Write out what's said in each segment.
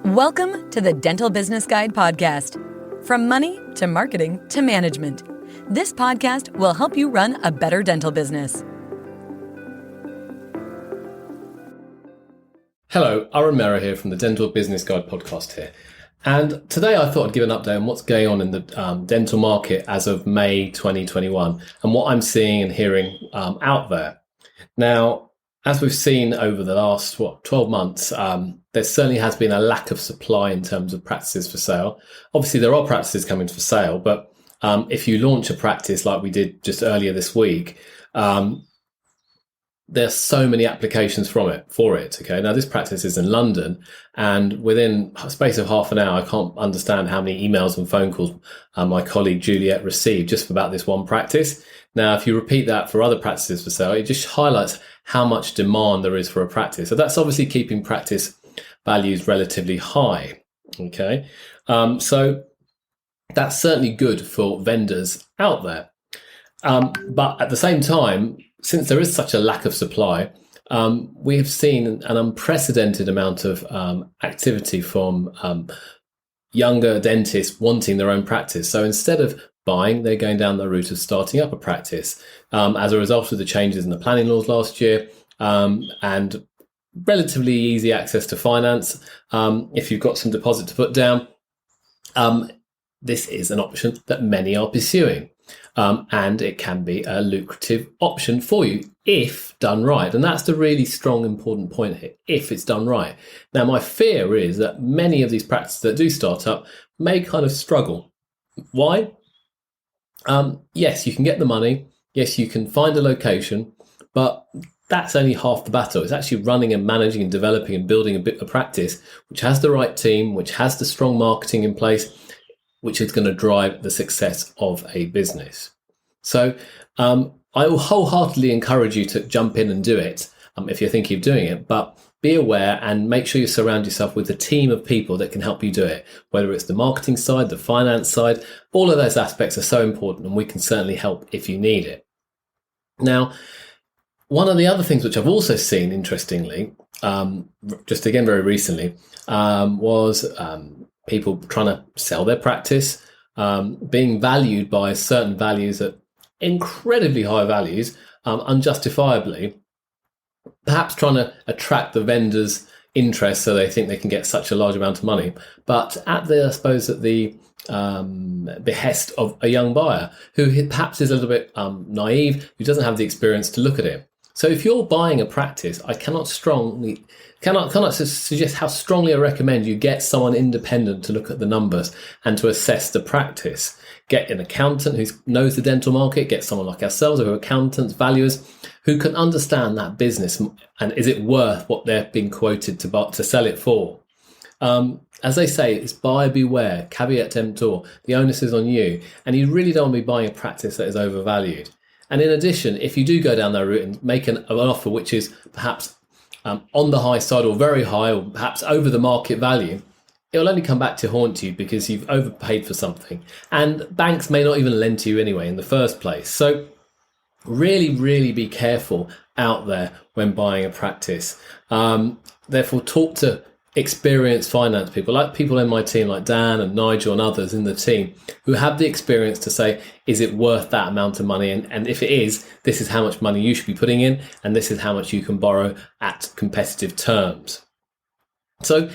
Welcome to the Dental Business Guide podcast. From money to marketing to management, this podcast will help you run a better dental business. Hello, Arun here from the Dental Business Guide podcast here. And today I thought I'd give an update on what's going on in the dental market as of May 2021 and what I'm seeing and hearing out there. Now, as we've seen over the last 12 months, there certainly has been a lack of supply in terms of practices for sale. Obviously, there are practices coming for sale, but if you launch a practice like we did just earlier this week, there's so many applications for it. Okay, now this practice is in London, and within a space of half an hour, I can't understand how many emails and phone calls my colleague Juliet received just about this one practice. Now, if you repeat that for other practices for sale, it just highlights how much demand there is for a practice. So that's obviously keeping practice values relatively high. Okay, so that's certainly good for vendors out there. But at the same time, since there is such a lack of supply, we have seen an unprecedented amount of activity from younger dentists wanting their own practice. So instead of buying, they're going down the route of starting up a practice as a result of the changes in the planning laws last year and relatively easy access to finance. If you've got some deposit to put down, this is an option that many are pursuing. And it can be a lucrative option for you if done right. And that's the really strong, important point here, if it's done right. Now, my fear is that many of these practices that do start up may kind of struggle. Why? Yes, you can get the money. Yes, you can find a location, but that's only half the battle. It's actually running and managing and developing and building a practice which has the right team, which has the strong marketing in place, which is going to drive the success of a business. So I will wholeheartedly encourage you to jump in and do it if you're thinking of doing it, but be aware and make sure you surround yourself with a team of people that can help you do it, whether it's the marketing side, the finance side. All of those aspects are so important, and we can certainly help if you need it. Now, one of the other things which I've also seen, interestingly, just again very recently, was people trying to sell their practice, being valued by certain values at incredibly high values, unjustifiably, perhaps trying to attract the vendor's interest so they think they can get such a large amount of money, but at the behest of a young buyer who perhaps is a little bit naive, who doesn't have the experience to look at it. So if you're buying a practice, I cannot suggest how strongly I recommend you get someone independent to look at the numbers and to assess the practice. Get an accountant who knows the dental market, get someone like ourselves who are accountants, valuers, who can understand that business and is it worth what they're being quoted to sell it for. As they say, it's buyer beware, caveat emptor. The onus is on you, and you really don't want to be buying a practice that is overvalued. And in addition, if you do go down that route and make an offer which is perhaps on the high side or very high or perhaps over the market value, it will only come back to haunt you because you've overpaid for something. And banks may not even lend to you anyway in the first place. So really, really be careful out there when buying a practice. Therefore, talk to experienced finance people, like people in my team, like Dan and Nigel and others in the team who have the experience to say, is it worth that amount of money? And if it is, this is how much money you should be putting in, and this is how much you can borrow at competitive terms. So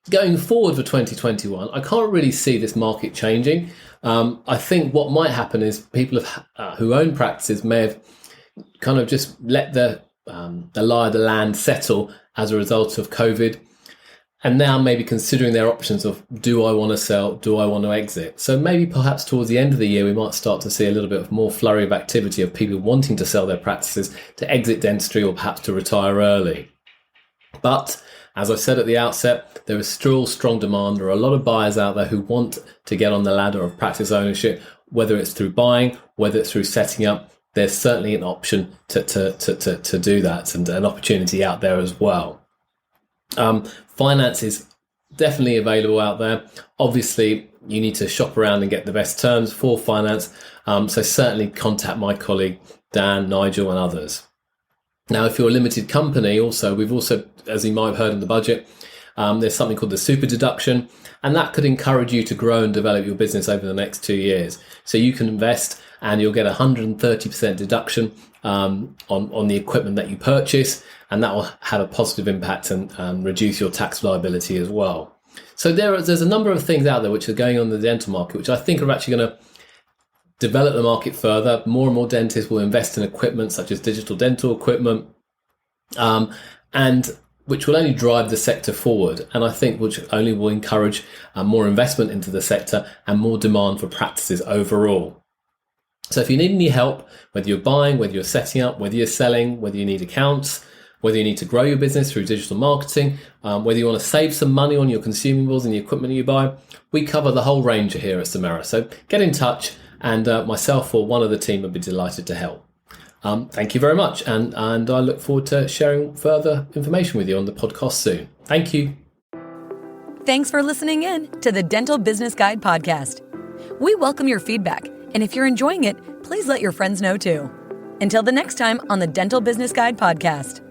going forward for 2021, I can't really see this market changing. I think what might happen is people who own practices may have kind of just let the lie of the land settle as a result of COVID. And now maybe considering their options of, do I want to sell? Do I want to exit? So maybe perhaps towards the end of the year, we might start to see a little bit of more flurry of activity of people wanting to sell their practices, to exit dentistry or perhaps to retire early. But as I said at the outset, there is still strong demand. There are a lot of buyers out there who want to get on the ladder of practice ownership, whether it's through buying, whether it's through setting up. There's certainly an option to do that, and an opportunity out there as well. Finance is definitely available out there. Obviously, you need to shop around and get the best terms for finance. So certainly contact my colleague, Dan, Nigel, and others. Now, if you're a limited company, we've also, as you might have heard in the budget, There's something called the super deduction, and that could encourage you to grow and develop your business over the next 2 years. So you can invest and you'll get 130% deduction on the equipment that you purchase, and that will have a positive impact and reduce your tax liability as well. So there's a number of things out there which are going on in the dental market, which I think are actually going to develop the market further. More and more dentists will invest in equipment such as digital dental equipment, and which will only drive the sector forward. And I think which only will encourage more investment into the sector and more demand for practices overall. So if you need any help, whether you're buying, whether you're setting up, whether you're selling, whether you need accounts, whether you need to grow your business through digital marketing, whether you want to save some money on your consumables and the equipment you buy, we cover the whole range here at Samera. So get in touch, and myself or one of the team would be delighted to help. Thank you very much, and I look forward to sharing further information with you on the podcast soon. Thank you. Thanks for listening in to the Dental Business Guide podcast. We welcome your feedback, and if you're enjoying it, please let your friends know too. Until the next time on the Dental Business Guide podcast.